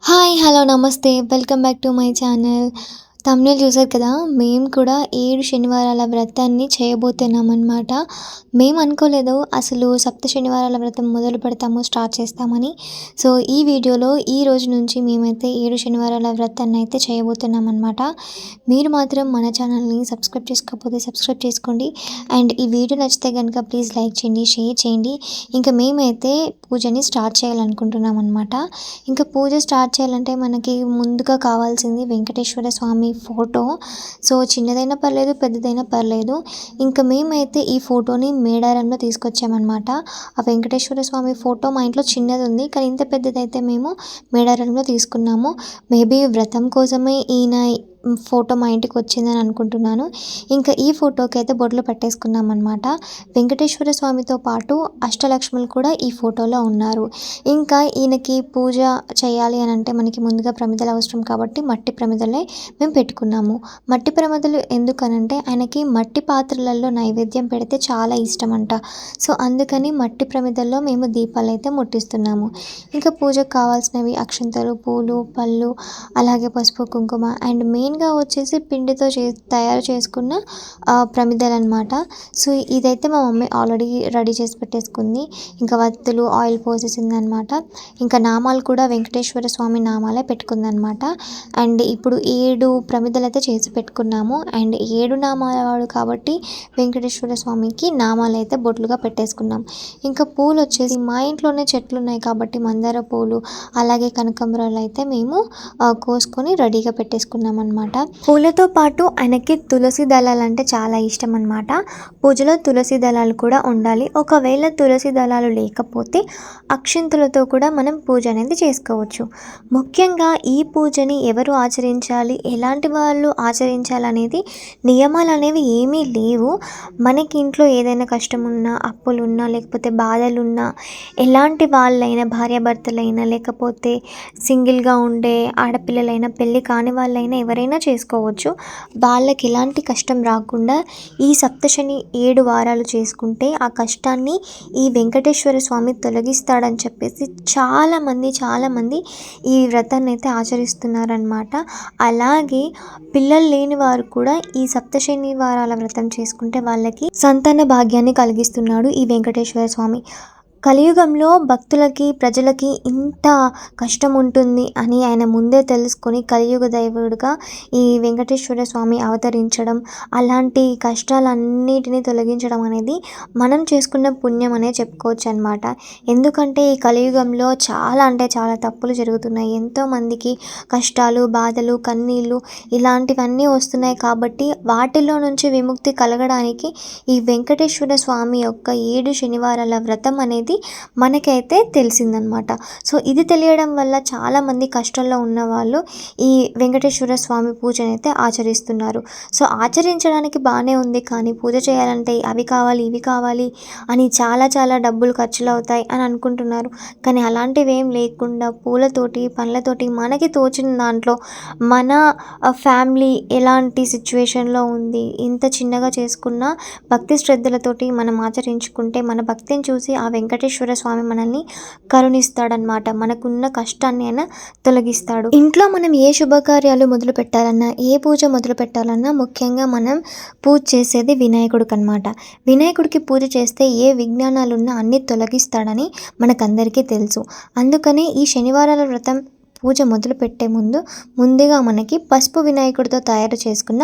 Hi! Hello! నమస్తే. Welcome back to my channel. Thumbnail చూసారు కదా! మేము కూడా 7 శనివారాల వ్రతాన్ని చేయబోతున్నామనమాట. మేము అనుకోలేదు అసలు సప్త శనివారాల వ్రతం మొదలు పెడతాము, స్టార్ట్ చేస్తామని. సో, ఈ వీడియోలో ఈ రోజు నుంచి మేమైతే 7 శనివారాల వ్రతాన్ని అయితే చేయబోతున్నామనమాట. మీరు మాత్రం మన ఛానల్‌ని సబ్స్క్రైబ్ చేసుకోకపోతే సబ్స్క్రైబ్ చేసుకోండి. అండ్ ఈ వీడియో నచ్చితే గనుక ప్లీజ్ లైక్ చేయండి, షేర్ చేయండి. ఇంకా మేమైతే పూజని స్టార్ట్ చేయాలనుకుంటున్నామనమాట. ఇంకా పూజ స్టార్ట్ చేయాలంటే మనకి ముందుగా కావాల్సింది వెంకటేశ్వర స్వామి ఫోటో. సో, చిన్నదైనా పర్లేదు, పెద్దదైనా పర్లేదు. ఇంకా మేమైతే ఈ ఫోటోని మేడారంలో తీసుకొచ్చామన్నమాట. ఆ వెంకటేశ్వర స్వామి ఫోటో మా ఇంట్లో చిన్నది ఉంది, కానీ ఇంత పెద్దదైతే మేము మేడారంలో తీసుకున్నాము. మేబీ వ్రతం కోసమే ఈయన ఫోటో మా ఇంటికి వచ్చిందని అనుకుంటున్నాను. ఇంకా ఈ ఫోటోకి అయితే బొట్లు పెట్టేసుకున్నాం అనమాట. వెంకటేశ్వర స్వామితో పాటు అష్టలక్ష్ములు కూడా ఈ ఫోటోలో ఉన్నారు. ఇంకా ఈయనకి పూజ చేయాలి అని అంటే మనకి ముందుగా ప్రమిదలు అవసరం కాబట్టి మట్టి ప్రమిదలే మేము పెట్టుకున్నాము. మట్టి ప్రమిదలు ఎందుకనంటే ఆయనకి మట్టి పాత్రలలో నైవేద్యం పెడితే చాలా ఇష్టం అంట. సో, అందుకని మట్టి ప్రమిదల్లో మేము దీపాలు అయితే ముట్టిస్తున్నాము. ఇంకా పూజకు కావాల్సినవి అక్షంతలు, పూలు, పళ్ళు, అలాగే పసుపు, కుంకుమ అండ్ మెయిన్గా వచ్చేసి పిండితో తయారు చేసుకున్న ప్రమిదలు అనమాట. సో, ఇదైతే మా మమ్మీ ఆల్రెడీ రెడీ చేసి పెట్టేసుకుంది. ఇంకా వత్తులు, ఆయిల్ పోసేసింది అనమాట. ఇంకా నామాలు కూడా వెంకటేశ్వర స్వామి నామాలే పెట్టుకుందనమాట. అండ్ ఇప్పుడు 7 ప్రమిదలు అయితే చేసి పెట్టుకున్నాము. అండ్ 7 నామాల వాడు కాబట్టి వెంకటేశ్వర స్వామికి నామాలు అయితే బొట్లుగా పెట్టేసుకున్నాం. ఇంకా పూలు వచ్చేసి మా ఇంట్లోనే చెట్లు ఉన్నాయి కాబట్టి మందార పూలు, అలాగే కనకాంబరాలు అయితే మేము కోసుకొని రెడీగా పెట్టేసుకున్నాం అనమాట. పూలతో పాటు ఆయనకి తులసి దళాలు అంటే చాలా ఇష్టం అనమాట. పూజలో తులసి దళాలు కూడా ఉండాలి. ఒకవేళ తులసి దళాలు లేకపోతే అక్షింతలతో కూడా మనం పూజ అనేది చేసుకోవచ్చు. ముఖ్యంగా ఈ పూజని ఎవరు ఆచరించాలి, ఎలాంటి వాళ్ళు ఆచరించాలనేది నియమాలు అనేవి ఏమీ లేవు. మనకి ఇంట్లో ఏదైనా కష్టం ఉన్నా, అప్పులున్నా, లేకపోతే బాధలున్నా, ఎలాంటి వాళ్ళైనా, భార్యాభర్తలైనా, లేకపోతే సింగిల్గా ఉండే ఆడపిల్లలైనా, పెళ్ళి కాని వాళ్ళైనా ఎవరైనా చేసుకోవచ్చు. వాళ్ళకి ఎలాంటి కష్టం రాకుండా ఈ సప్తశని 7 వారాలు చేసుకుంటే ఆ కష్టాన్ని ఈ వెంకటేశ్వర స్వామి తొలగిస్తాడని చెప్పేసి చాలామంది ఈ వ్రతాన్ని అయితే ఆచరిస్తున్నారనమాట. అలాగే పిల్లలు లేని వారు కూడా ఈ సప్తశని వారాల వ్రతం చేసుకుంటే వాళ్ళకి సంతాన భాగ్యాన్ని కలిగిస్తున్నాడు ఈ వెంకటేశ్వర స్వామి. కలియుగంలో భక్తులకి, ప్రజలకి ఇంత కష్టం ఉంటుంది అని ఆయన ముందే తెలుసుకొని కలియుగ దైవుడుగా ఈ వెంకటేశ్వర స్వామి అవతరించడం, అలాంటి కష్టాలన్నిటినీ తొలగించడం అనేది మనం చేసుకున్న పుణ్యం అనే చెప్పుకోవచ్చు అనమాట. ఎందుకంటే ఈ కలియుగంలో చాలా అంటే చాలా తప్పులు జరుగుతున్నాయి. ఎంతోమందికి కష్టాలు, బాధలు, కన్నీళ్ళు ఇలాంటివన్నీ వస్తున్నాయి కాబట్టి వాటిలో నుంచి విముక్తి కలగడానికి ఈ వెంకటేశ్వర స్వామి యొక్క 7 శనివారాల వ్రతం అనేది మనకైతే తెలిసిందనమాట. సో, ఇది తెలియడం వల్ల చాలామంది కష్టాల్లో ఉన్నవాళ్ళు ఈ వెంకటేశ్వర స్వామి పూజనైతే ఆచరిస్తున్నారు. సో, ఆచరించడానికి బాగానే ఉంది, కానీ పూజ చేయాలంటే అవి కావాలి, ఇవి కావాలి అని చాలా డబ్బులు ఖర్చులు అవుతాయి అని అనుకుంటున్నారు. కానీ అలాంటివి ఏం లేకుండా పూలతోటి, పండ్లతోటి మనకి తోచిన దాంట్లో మన ఫ్యామిలీ ఎలాంటి సిచ్యువేషన్లో ఉంది, ఇంత చిన్నగా చేసుకున్న భక్తి శ్రద్ధలతోటి మనం ఆచరించుకుంటే మన భక్తిని చూసి ఆ వెంకటేశ్వర స్వామి మనల్ని కరుణిస్తాడనమాట. మనకున్న కష్టాన్ని అయినా తొలగిస్తాడు. ఇంట్లో మనం ఏ శుభకార్యాలు మొదలు పెట్టాలన్నా, ఏ పూజ మొదలు పెట్టాలన్నా ముఖ్యంగా మనం పూజ చేసేది వినాయకుడికి అనమాట. వినాయకుడికి పూజ చేస్తే ఏ విజ్ఞానాలున్నా అన్నీ తొలగిస్తాడని మనకందరికీ తెలుసు. అందుకనే ఈ శనివారాల వ్రతం పూజ మొదలు పెట్టే ముందుగా మనకి పసుపు వినాయకుడితో తయారు చేసుకున్న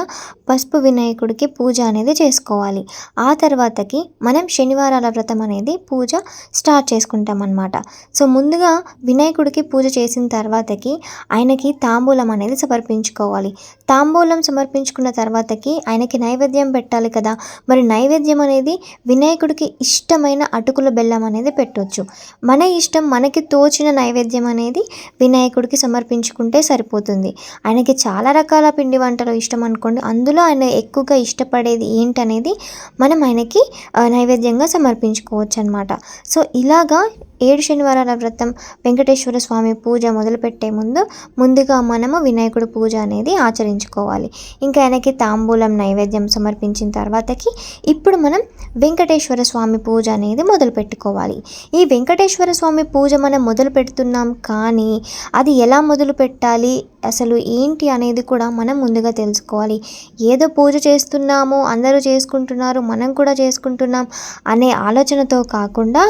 పసుపు వినాయకుడికి పూజ అనేది చేసుకోవాలి. ఆ తర్వాతకి మనం శనివారాల వ్రతం అనేది పూజ స్టార్ట్ చేసుకుంటాం అన్నమాట. సో, ముందుగా వినాయకుడికి పూజ చేసిన తర్వాతకి ఆయనకి తాంబూలం అనేది సమర్పించుకోవాలి. తాంబూలం సమర్పించుకున్న తర్వాతకి ఆయనకి నైవేద్యం పెట్టాలి కదా. మరి నైవేద్యం అనేది వినాయకుడికి ఇష్టమైన అటుకుల బెల్లం అనేది పెట్టవచ్చు. మన ఇష్టం, మనకి తోచిన నైవేద్యం అనేది వినాయకుడికి సమర్పించుకుంటే సరిపోతుంది. ఆయనకి చాలా రకాల పిండి వంటలు ఇష్టం అనుకోండి, అందులో ఆయన ఎక్కువగా ఇష్టపడేది ఏంటనేది మనం ఆయనకి నైవేద్యంగా సమర్పించుకోవచ్చు అనమాట. సో, ఇలాగా ఏడు శనివారాల వ్రతం వెంకటేశ్వర స్వామి పూజ మొదలుపెట్టే ముందుగా మనము వినాయకుడి పూజ అనేది ఆచరించుకోవాలి. ఇంకా ఆయనకి తాంబూలం నైవేద్యం సమర్పించిన తర్వాతకి ఇప్పుడు మనం వెంకటేశ్వర స్వామి పూజ అనేది మొదలు పెట్టుకోవాలి. ఈ వెంకటేశ్వర స్వామి పూజ మనం మొదలు పెడుతున్నాం, కానీ అది ఎలా మొదలు పెట్టాలి, అసలు ఏంటి అనేది కూడా మనం ముందుగా తెలుసుకోవాలి. ఏదో పూజ చేస్తున్నాము, అందరూ చేసుకుంటున్నారు, మనం కూడా చేసుకుంటున్నాం అనే ఆలోచనతో కాకుండా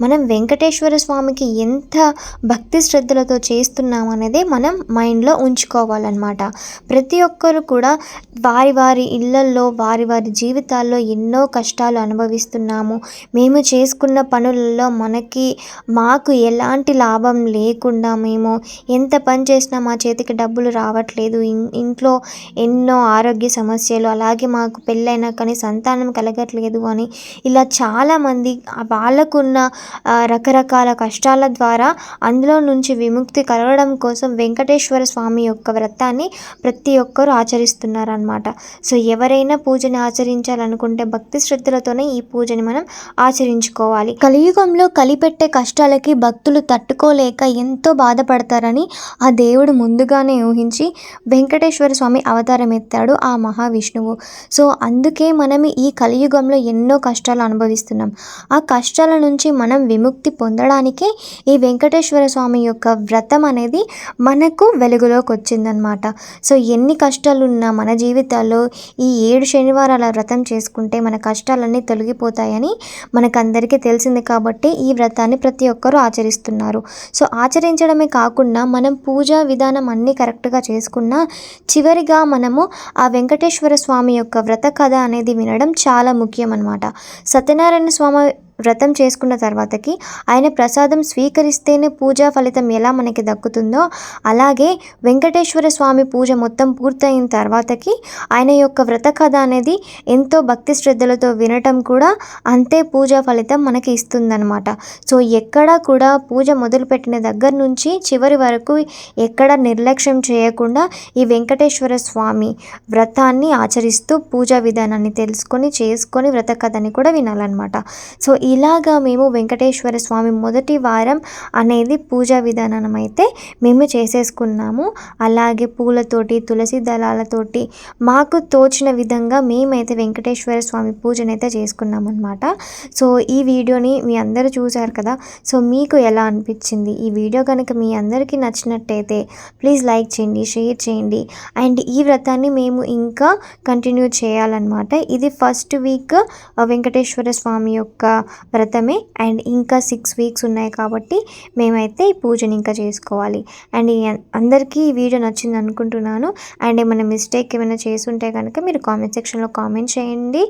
మనం వెంకటేశ్వర స్వామికి ఎంత భక్తి శ్రద్ధలతో చేస్తున్నాం అనేది మనం మైండ్లో ఉంచుకోవాలన్నమాట. ప్రతి ఒక్కరు కూడా వారి వారి ఇళ్లల్లో వారి వారి జీవితాల్లో ఎన్నో కష్టాలు అనుభవిస్తున్నాము. మేము చేసుకున్న పనులలో మాకు ఎలాంటి లాభం లేకుండా మేము ఎంత పని చేసినా మా చేతికి డబ్బులు రావట్లేదు, ఇంట్లో ఎన్నో ఆరోగ్య సమస్యలు, అలాగే మాకు పెళ్ళైనా కానీ సంతానం కలగట్లేదు అని ఇలా చాలామంది వాళ్ళకున్న రకరకాల కష్టాల ద్వారా అందులో నుంచి విముక్తి కలగడం కోసం వెంకటేశ్వర స్వామి యొక్క వ్రతాన్ని ప్రతి ఒక్కరూ ఆచరిస్తున్నారనమాట. సో ఎవరైనా పూజని ఆచరించాలనుకుంటే భక్తి శ్రద్ధలతోనే ఈ పూజని మనం ఆచరించుకోవాలి. కలియుగంలో కలిపెట్టే కష్టాలకి భక్తులు తట్టుకోలేక ఎంతో బాధపడతారని ఆ దేవుడు ముందుగానే ఊహించి వెంకటేశ్వర స్వామి అవతారం ఎత్తాడు, ఆ మహావిష్ణువు. సో అందుకే మనం ఈ కలియుగంలో ఎన్నో కష్టాలు అనుభవిస్తున్నాం. ఆ కష్టాల నుంచి మనం విముక్తి పొందడానికే ఈ వెంకటేశ్వర స్వామి యొక్క వ్రతం అనేది మనకు వెలుగులోకి వచ్చిందనమాట. సో ఎన్ని కష్టాలు ఉన్నా మన జీవితాల్లో ఈ 7 శనివారాల వ్రతం చేసుకుంటే మన కష్టాలన్నీ తొలగిపోతాయని మనకందరికీ తెలిసింది కాబట్టి ఈ వ్రతాన్ని ప్రతి ఒక్కరూ ఆచరిస్తున్నారు. సో ఆచరించడమే కాకుండా మనం పూజా విధానం అన్నీ కరెక్ట్గా చేసుకున్నా చివరిగా మనము ఆ వెంకటేశ్వర స్వామి యొక్క వ్రత కథ అనేది వినడం చాలా ముఖ్యం అన్నమాట. సత్యనారాయణ స్వామి వ్రతం చేసుకున్న తర్వాతకి ఆయన ప్రసాదం స్వీకరిస్తేనే పూజా ఫలితం ఎలా మనకి దక్కుతుందో, అలాగే వెంకటేశ్వర స్వామి పూజ మొత్తం పూర్తయిన తర్వాతకి ఆయన యొక్క వ్రత కథ అనేది ఎంతో భక్తి శ్రద్ధలతో వినటం కూడా అంతే పూజా ఫలితం మనకి ఇస్తుందన్నమాట. సో ఎక్కడా కూడా పూజ మొదలుపెట్టిన దగ్గర నుంచి చివరి వరకు ఎక్కడ నిర్లక్ష్యం చేయకుండా ఈ వెంకటేశ్వర స్వామి వ్రతాన్ని ఆచరిస్తూ పూజా విధానాన్ని చేసుకొని వ్రత కథని కూడా వినాలన్నమాట. సో ఇలాగా మేము వెంకటేశ్వర స్వామి మొదటి వారం అనేది పూజా విధానం అయితే మేము చేసేసుకున్నాము. అలాగే పూలతోటి తులసి దళాలతోటి మాకు తోచిన విధంగా మేమైతే వెంకటేశ్వర స్వామి పూజనైతే చేసుకున్నాం అనమాట. సో ఈ వీడియోని మీ అందరూ చూశారు కదా. సో మీకు ఎలా అనిపించింది? ఈ వీడియో కనుక మీ అందరికీ నచ్చినట్టయితే ప్లీజ్ లైక్ చేయండి, షేర్ చేయండి. అండ్ ఈ వ్రతాన్ని మేము ఇంకా కంటిన్యూ చేయాలన్నమాట. ఇది ఫస్ట్ వీక్ వెంకటేశ్వర స్వామి యొక్క వ్రతమే అండ్ ఇంకా 6 వీక్స్ ఉన్నాయి కాబట్టి మేమైతే ఈ పూజని ఇంకా చేసుకోవాలి. అండ్ అందరికీ ఈ వీడియో నచ్చింది అనుకుంటున్నాను. అండ్ ఏమైనా మిస్టేక్ ఏమైనా చేసుంటే కనుక మీరు కామెంట్ సెక్షన్లో కామెంట్ చేయండి.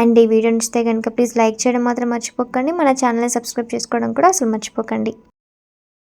అండ్ ఈ వీడియో నచ్చితే కనుక ప్లీజ్ లైక్ చేయడం మాత్రం మర్చిపోకండి. మన ఛానల్ని సబ్స్క్రైబ్ చేసుకోవడం కూడా అసలు మర్చిపోకండి.